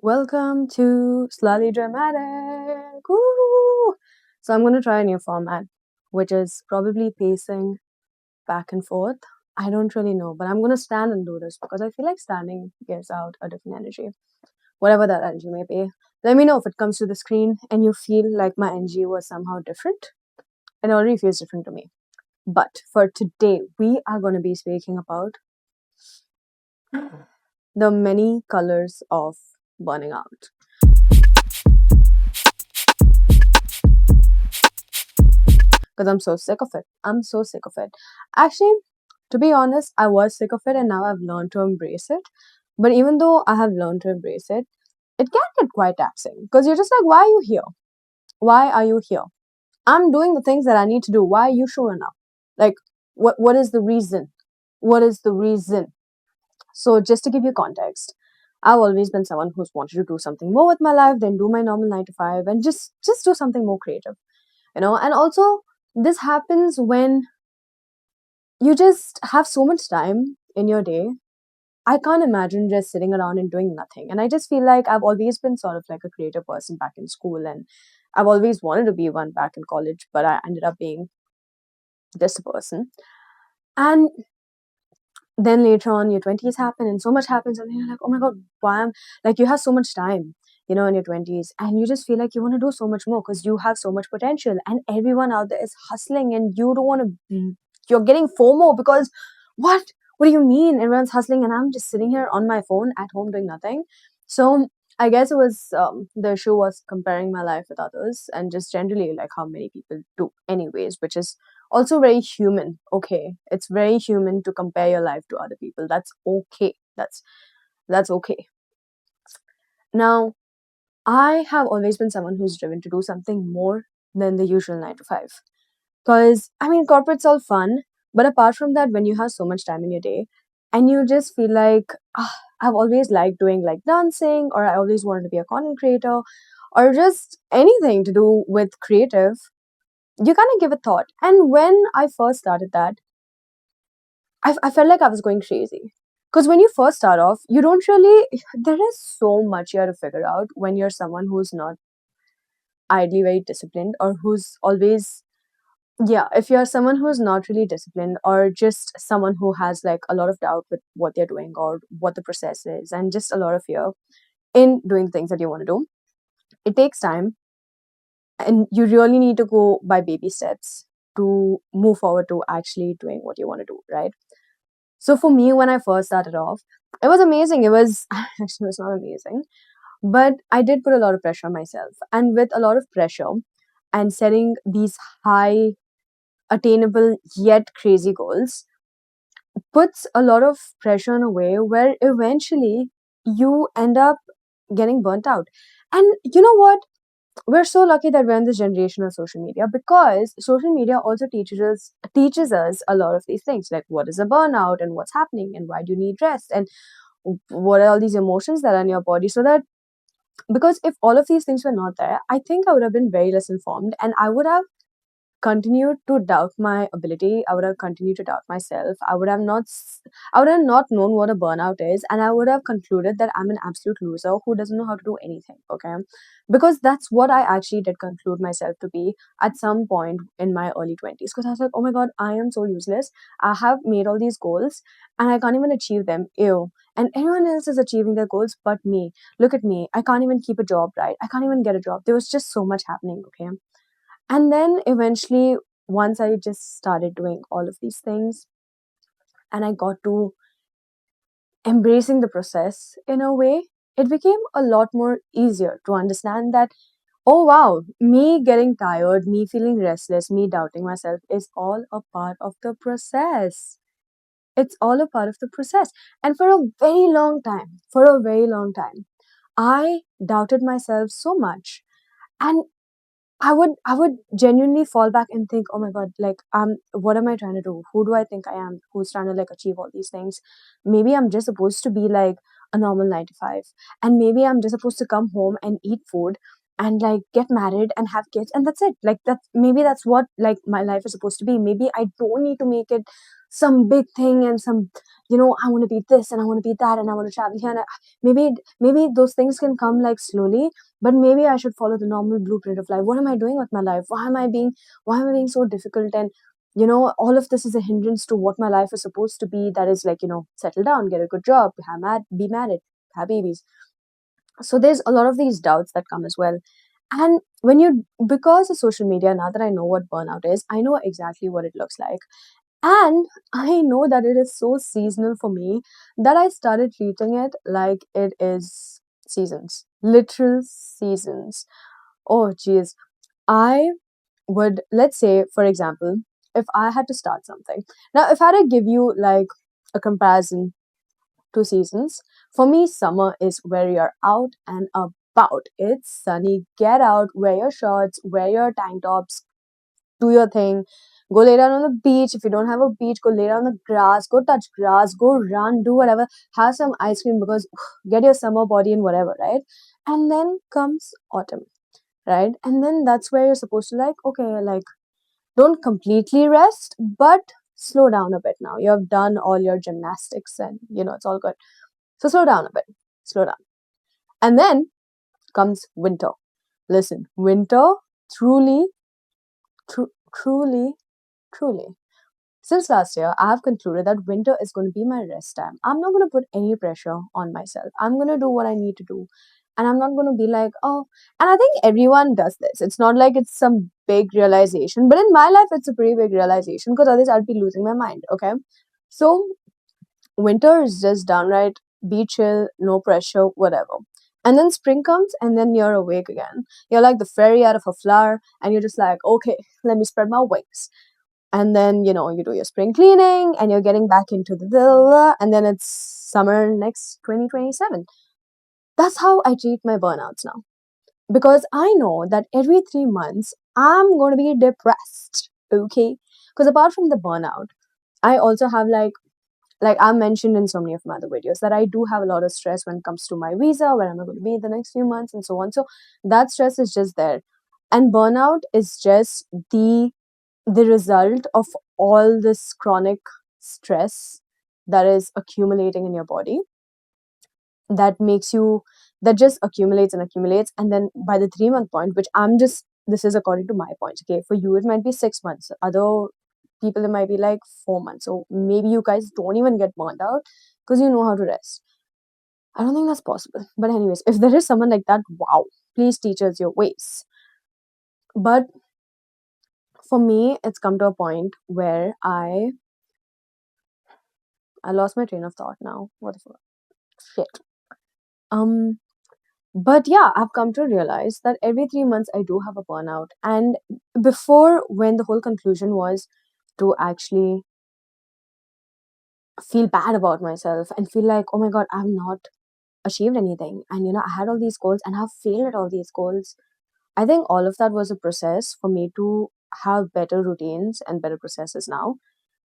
Welcome to Slightly Dramatic. Woo! So I'm going to try a new format, which is probably pacing back and forth. I don't really know, but I'm going to stand and do this because I feel like standing gives out a different energy, whatever that energy may be. Let me know if it comes to the screen and you feel like my energy was somehow different. It already feels different to me. But for today, we are going to be speaking about the many colors of burning out. Because I'm so sick of it. I'm so sick of it. Actually, to be honest, I was sick of it and now I've learned to embrace it. But even though I have learned to embrace it, it can get quite taxing because you're just like, why are you here? Why are you here? I'm doing the things that I need to do. Why are you showing up? Like, what is the reason? What is the reason? So, just to give you context, I've always been someone who's wanted to do something more with my life than do my normal 9 to 5 and just do something more creative, and also this happens when you just have so much time in your day. I can't imagine just sitting around and doing nothing. And I just feel like I've always been sort of like a creative person back in school, and I've always wanted to be one back in college, but I ended up being this person. And then later on, your 20s happen and so much happens, and then you're like, oh my God, why am like you have so much time, in your 20s, and you just feel like you want to do so much more because you have so much potential, and everyone out there is hustling, and you don't want to be, you're getting FOMO because what? What do you mean everyone's hustling and I'm just sitting here on my phone at home doing nothing? So I guess it was the issue was comparing my life with others and just generally like how many people do, anyways, which is also very human. Okay, it's very human to compare your life to other people. That's okay. That's okay. Now, I have always been someone who's driven to do something more than the usual 9 to 5. Because I mean, corporate's all fun, but apart from that, when you have so much time in your day, and you just feel like I've always liked doing like dancing, or I always wanted to be a content creator, or just anything to do with creative, you kind of give a thought. And when I first started that, I felt like I was going crazy. Because when you first start off, you don't really, there is so much you have to figure out when you're someone who's not ideally very disciplined or who's always, yeah, if you're someone who's not really disciplined or just someone who has like a lot of doubt with what they're doing or what the process is and just a lot of fear in doing things that you want to do, it takes time and you really need to go by baby steps to move forward to actually doing what you want to do, right? So for me, when I first started off, it was amazing. It was actually it was not amazing, but I did put a lot of pressure on myself. And with a lot of pressure and setting these high, attainable yet crazy goals, puts a lot of pressure in a way where eventually you end up getting burnt out. And you know what? We're so lucky that we're in this generation of social media because social media also teaches us a lot of these things, like what is a burnout and what's happening and why do you need rest and what are all these emotions that are in your body. So that, because if all of these things were not there, I think I would have been very less informed and I would have continued to doubt my ability. I would have continued to doubt myself. I would have not known what a burnout is, and I would have concluded that I'm an absolute loser who doesn't know how to do anything. Okay, because that's what I actually did conclude myself to be at some point in my early 20s. Because I was like, oh my god, I am so useless. I have made all these goals and I can't even achieve them. Ew. And everyone else is achieving their goals but me. Look at me. I can't even keep a job, right? I can't even get a job. There was just so much happening. Okay, and then eventually, once I just started doing all of these things and I got to embracing the process in a way, it became a lot more easier to understand that, oh wow, me getting tired, me feeling restless, me doubting myself is all a part of the process. It's all a part of the process. And for a very long time, I doubted myself so much. And I would genuinely fall back and think, oh my god, like what am I trying to do? Who do I think I am? Who's trying to like achieve all these things? Maybe I'm just supposed to be like a normal 9 to 5. And maybe I'm just supposed to come home and eat food and like get married and have kids and that's it. Like that's what like my life is supposed to be. Maybe I don't need to make it some big thing and some, I want to be this and I want to be that and I want to travel here. And maybe those things can come like slowly, but maybe I should follow the normal blueprint of life. What am I doing with my life? Why am I being so difficult? And all of this is a hindrance to what my life is supposed to be. That is like, settle down, get a good job, be married, have babies. So there's a lot of these doubts that come as well. And because of social media, now that I know what burnout is, I know exactly what it looks like. And I know that it is so seasonal for me that I started treating it like it is seasons, literal seasons. Oh, geez. I let's say, for example, if I had to start something. Now, if I had to give you like a comparison to seasons, for me, summer is where you're out and about. It's sunny. Get out, wear your shorts, wear your tank tops, do your thing. Go lay down on the beach. If you don't have a beach, go lay down on the grass, go touch grass, go run, do whatever. Have some ice cream because get your summer body and whatever, right? And then comes autumn, right? And then that's where you're supposed to like, okay, like don't completely rest, but slow down a bit now. You have done all your gymnastics and it's all good. So slow down a bit. Slow down. And then comes winter. Listen, winter truly, truly, truly. Since last year, I have concluded that winter is going to be my rest time. I'm not going to put any pressure on myself. I'm going to do what I need to do. And I'm not going to be like, oh, and I think everyone does this. It's not like it's some big realization, but in my life, it's a pretty big realization because otherwise I'd be losing my mind. Okay. So winter is just downright be chill, no pressure, whatever. And then spring comes and then you're awake again. You're like the fairy out of a flower and you're just like, okay, let me spread my wings. And then you do your spring cleaning and you're getting back into and then it's summer next 2027. That's how I treat my burnouts now, because I know that every 3 months I'm going to be depressed. Okay, because apart from the burnout, I also have like I mentioned in so many of my other videos that I do have a lot of stress when it comes to my visa, where am I going to be in the next few months and so on. So that stress is just there, and burnout is just the result of all this chronic stress that is accumulating in your body, that makes you that just accumulates and accumulates. And then by the 3 month point, which this is according to my point, okay, for you it might be 6 months, other people it might be like 4 months, so maybe you guys don't even get burned out because you know how to rest. I don't think that's possible, but anyways, if there is someone like that, wow, please teach us your ways. But for me, it's come to a point where I lost my train of thought now. What the fuck? Shit. Um, but yeah, I've come to realize that every 3 months I do have a burnout. And before, when the whole conclusion was to actually feel bad about myself and feel like, oh my god, I've not achieved anything. And I had all these goals and I've failed at all these goals. I think all of that was a process for me to have better routines and better processes now.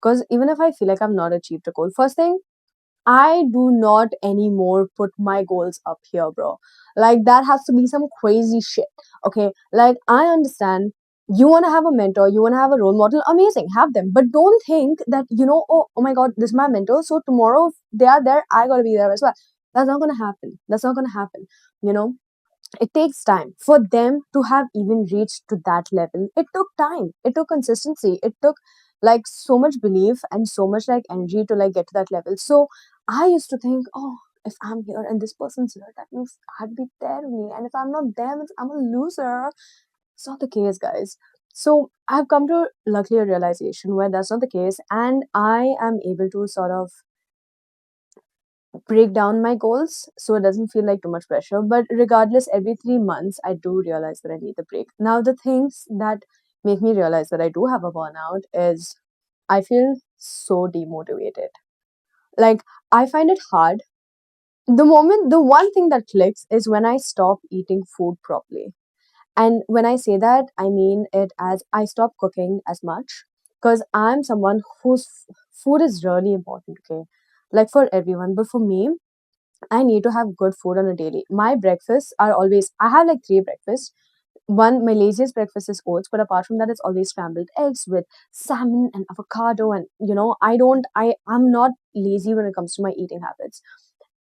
Because even if I feel like I've not achieved a goal, first thing, I do not anymore put my goals up here, bro. Like, that has to be some crazy shit. Okay. Like, I understand you want to have a mentor, you want to have a role model, amazing, have them. But don't think that, oh my God, this is my mentor. So tomorrow, if they are there, I got to be there as well. That's not going to happen. That's not going to happen. You know, it takes time for them to have even reached to that level. It took time, it took consistency, it took like so much belief and so much like energy to like get to that level. So I used to think, oh, if I'm here and this person's here, that means I'd be there with me, and if I'm not there, means I'm a loser. It's not the case, guys. So I've come to luckily a realization where that's not the case, and I am able to sort of break down my goals so it doesn't feel like too much pressure. But regardless, every 3 months, I do realize that I need the break. Now, the things that make me realize that I do have a burnout is I feel so demotivated. Like, I find it hard. The one thing that clicks is when I stop eating food properly. And when I say that, I mean it as I stop cooking as much, because I'm someone whose food is really important, okay? Like for everyone, but for me, I need to have good food on a daily. My breakfasts are always, I have like three breakfasts. One, my laziest breakfast is oats, but apart from that, it's always scrambled eggs with salmon and avocado. And I'm not lazy when it comes to my eating habits.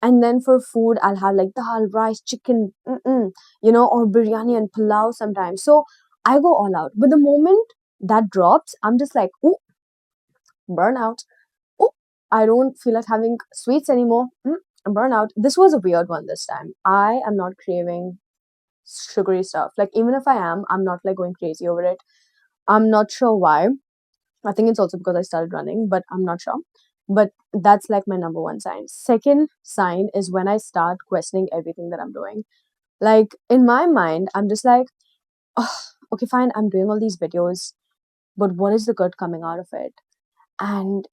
And then for food, I'll have like dal, rice, chicken, or biryani and pulao sometimes. So I go all out. But the moment that drops, I'm just like, oh, burnout. Oh, I don't feel like having sweets anymore. Burnout. This was a weird one this time. I am not craving sugary stuff. Like, even if I am, I'm not like going crazy over it. I'm not sure why. I think it's also because I started running, but I'm not sure. But that's like my number one sign. Second sign is when I start questioning everything that I'm doing. Like, in my mind, I'm just like, oh, okay, fine, I'm doing all these videos, but what is the good coming out of it? And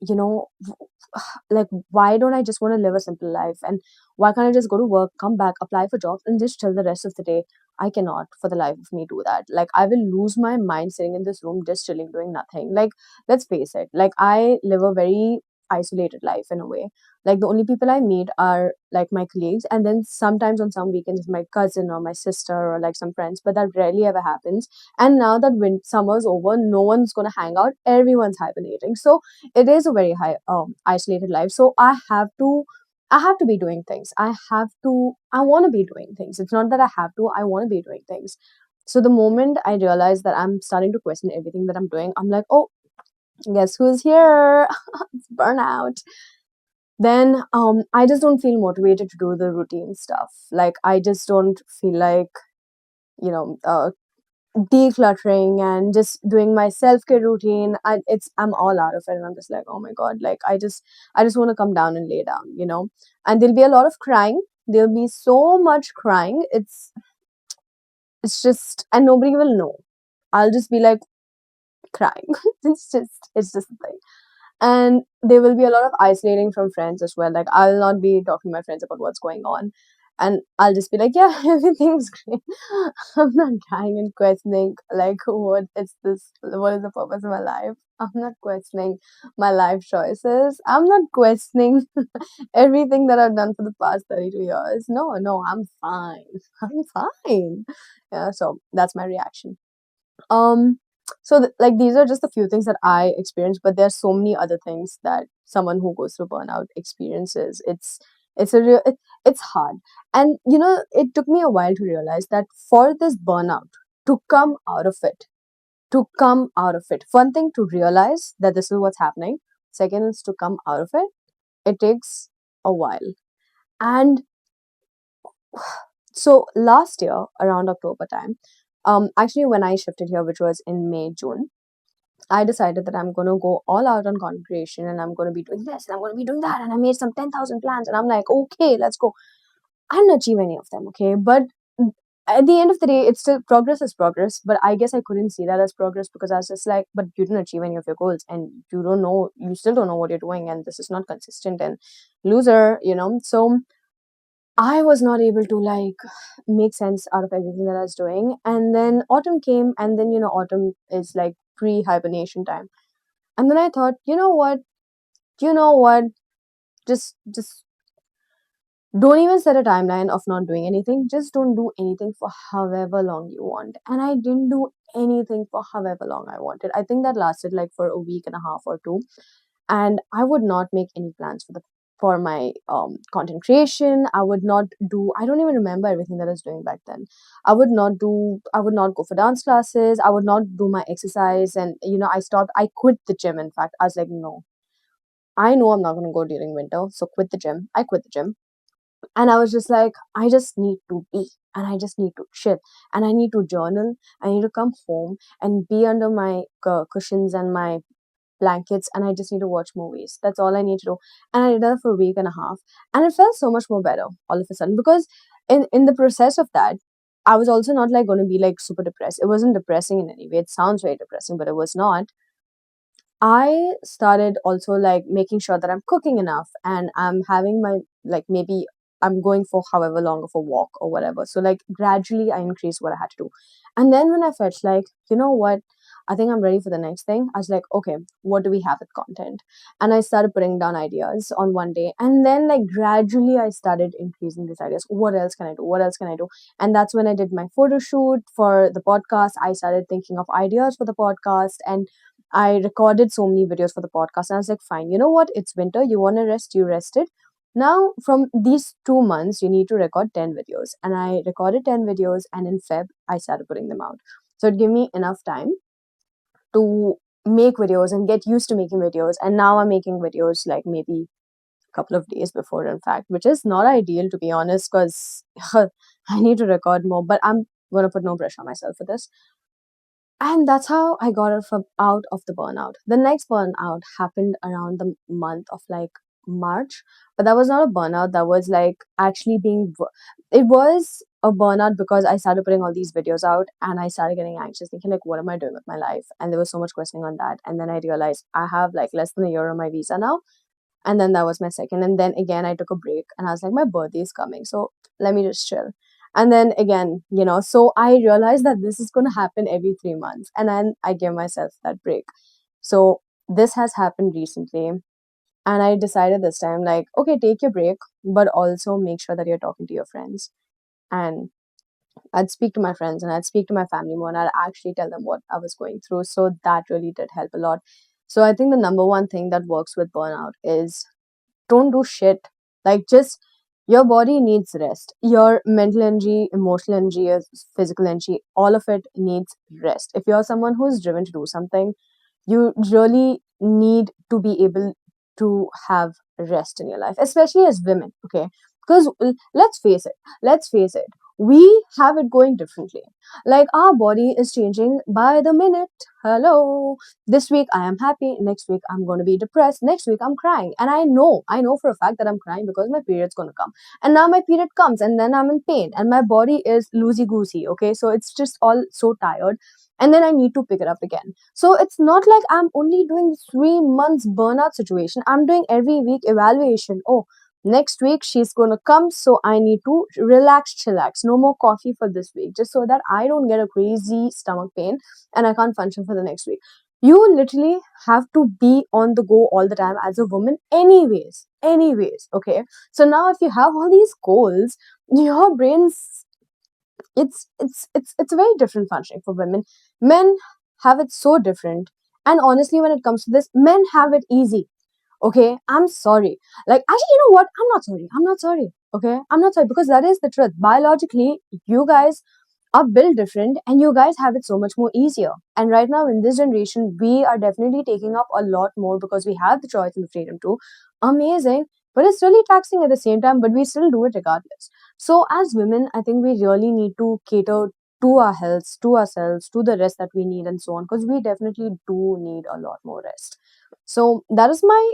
like, why don't I just want to live a simple life? And why can't I just go to work, come back, apply for jobs, and just chill the rest of the day? I cannot for the life of me do that. Like, I will lose my mind sitting in this room just chilling doing nothing. Like, let's face it, like, I live a very isolated life in a way. Like, the only people I meet are like my colleagues, and then sometimes on some weekends my cousin or my sister or like some friends, but that rarely ever happens. And now that summer's over, no one's gonna hang out, everyone's hibernating. So it is a very high isolated life. So I have to be doing things. I want to be doing things. It's not that I have to, I want to be doing things. So the moment I realize that I'm starting to question everything that I'm doing, I'm like, oh, guess who's here? It's burnout. Then I just don't feel motivated to do the routine stuff. Like, I just don't feel like, you know uh, decluttering and just doing my self-care routine. I'm all out of it, and I'm just like, oh my god, like, I just want to come down and lay down, and there'll be a lot of crying. There'll be so much crying. It's just, and nobody will know. I'll just be like crying. It's just the thing. And there will be a lot of isolating from friends as well. Like, I'll not be talking to my friends about what's going on, and I'll just be like, yeah, everything's great. I'm not dying and questioning like what is the purpose of my life. I'm not questioning my life choices. I'm not questioning everything that I've done for the past 32 years. No, I'm fine. I'm fine. Yeah, so that's my reaction. um, like, these are just a few things that I experienced, but there's so many other things that someone who goes through burnout experiences. It's hard, and it took me a while to realize that for this burnout to come out of it, one thing to realize that this is what's happening. Second is to come out of it. It takes a while, and so last year around October time, actually when I shifted here, which was in May June, I decided that I'm going to go all out on content creation, and I'm going to be doing this and I'm going to be doing that. And I made some 10,000 plans, and I'm like, okay, let's go. I didn't achieve any of them, okay? But at the end of the day, it's still progress is progress. But I guess I couldn't see that as progress because I was just like, but you didn't achieve any of your goals, and you still don't know what you're doing, and this is not consistent, and loser. So I was not able to like make sense out of everything that I was doing. And then autumn came, and then autumn is like pre hibernation time. And then I thought, you know what? You know what? Just don't even set a timeline of not doing anything. Just don't do anything for however long you want. And I didn't do anything for however long I wanted. I think that lasted like for a week and a half or two. And I would not make any plans for my content creation. I don't even remember everything that I was doing back then. I would not go for dance classes. I would not do my exercise. And I quit the gym. In fact, I was like, no, I know I'm not going to go during winter, so quit the gym. I quit the gym. And I was just like, I just need to be, and I just need to chill, and I need to journal. I need to come home and be under my cushions and my blankets, and I just need to watch movies. That's all I need to do. And I did that for a week and a half, and it felt so much more better all of a sudden, because in the process of that, I was also not like going to be like super depressed. It wasn't depressing in any way. It sounds very depressing, but it was not. I started also like making sure that I'm cooking enough, and I'm having my, like, maybe I'm going for however long of a walk or whatever. So like gradually I increased what I had to do. And then when I felt like, you know what, I think I'm ready for the next thing. I was like, okay, what do we have with content? And I started putting down ideas on one day. And then, like, gradually, I started increasing these ideas. What else can I do? What else can I do? And that's when I did my photo shoot for the podcast. I started thinking of ideas for the podcast. And I recorded so many videos for the podcast. And I was like, fine, you know what? It's winter. You want to rest? You rested. Now, from these 2 months, you need to record 10 videos. And I recorded 10 videos. And in Feb, I started putting them out. So it gave me enough time to make videos and get used to making videos. And now I'm making videos like maybe a couple of days before, in fact, which is not ideal, to be honest, because I need to record more, but I'm going to put no pressure on myself for this. And that's how I got out of the burnout. The next burnout happened around the month of like March, but that was not a burnout. That was like actually it was a burnout because I started putting all these videos out and I started getting anxious, thinking like, what am I doing with my life? And there was so much questioning on that. And then I realized I have like less than a year on my visa now, and then that was my second. And then again, I took a break and I was like, my birthday is coming. So let me just chill. And then again, so I realized that this is going to happen every 3 months. And then I gave myself that break. So this has happened recently. And I decided this time, like, okay, take your break, but also make sure that you're talking to your friends. And I'd speak to my friends and I'd speak to my family more and I'd actually tell them what I was going through. So that really did help a lot. So I think the number one thing that works with burnout is don't do shit. Like, just your body needs rest. Your mental energy, emotional energy, your physical energy, all of it needs rest. If you're someone who's driven to do something, you really need to be able to have rest in your life, especially as women, okay? Because let's face it, we have it going differently. Like, our body is changing by the minute. Hello, this week I am happy, next week I'm going to be depressed, next week I'm crying, and I know for a fact that I'm crying because my period's going to come, and now my period comes and then I'm in pain and my body is loosey goosey, okay? So it's just all so tired, and then I need to pick it up again. So it's not like I'm only doing 3 months burnout situation. I'm doing every week evaluation. Oh, next week she's gonna come, so I need to relax, chillax. No more coffee for this week, just so that I don't get a crazy stomach pain and I can't function for the next week. You literally have to be on the go all the time as a woman, anyways. Anyways, okay. So now if you have all these goals, your brain's it's a very different functioning for women. Men have it so different, and honestly, when it comes to this, men have it easy. Okay, I'm sorry. Like, actually, you know what? I'm not sorry. Okay, I'm not sorry, because that is the truth. Biologically, you guys are built different and you guys have it so much more easier. And right now in this generation, we are definitely taking up a lot more because we have the choice and the freedom to. Amazing. But it's really taxing at the same time, but we still do it regardless. So as women, I think we really need to cater to our health, to ourselves, to the rest that we need and so on, because we definitely do need a lot more rest. So that is my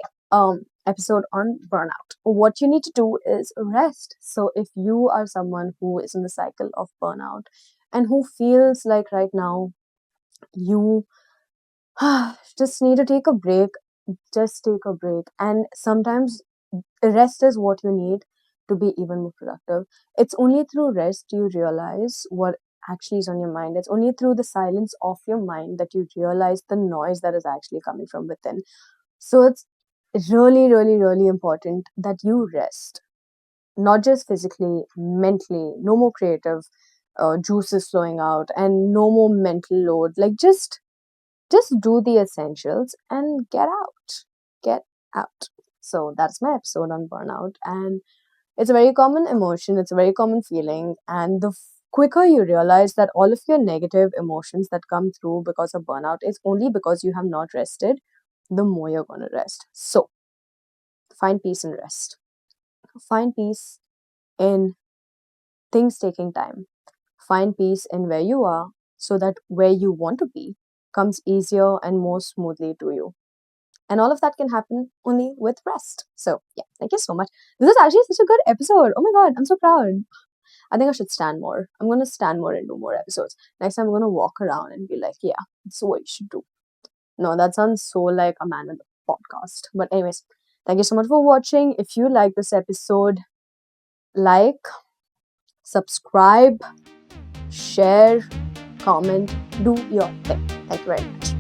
episode on burnout. What you need to do is rest. So if you are someone who is in the cycle of burnout and who feels like right now you just need to take a break, just take a break. And sometimes rest is what you need to be even more productive. It's only through rest you realize what actually is on your mind. It's only through the silence of your mind that you realize the noise that is actually coming from within. So it's really, really, really important that you rest, not just physically, mentally. No more creative juices flowing out, and no more mental load. Like, just do the essentials and get out. Get out. So that's my episode on burnout, and it's a very common emotion. It's a very common feeling, and the quicker you realize that all of your negative emotions that come through because of burnout is only because you have not rested, the more you're going to rest. So find peace and rest. Find peace in things taking time. Find peace in where you are so that where you want to be comes easier and more smoothly to you. And all of that can happen only with rest. So, yeah, thank you so much. This is actually such a good episode. Oh my god, I'm so proud. I think I should stand more. I'm going to stand more and do more episodes. Next time, I'm going to walk around and be like, yeah, this is what you should do. No, that sounds so like a man with a podcast. But, anyways, thank you so much for watching. If you like this episode, like, subscribe, share, comment, do your thing. Thank you very much.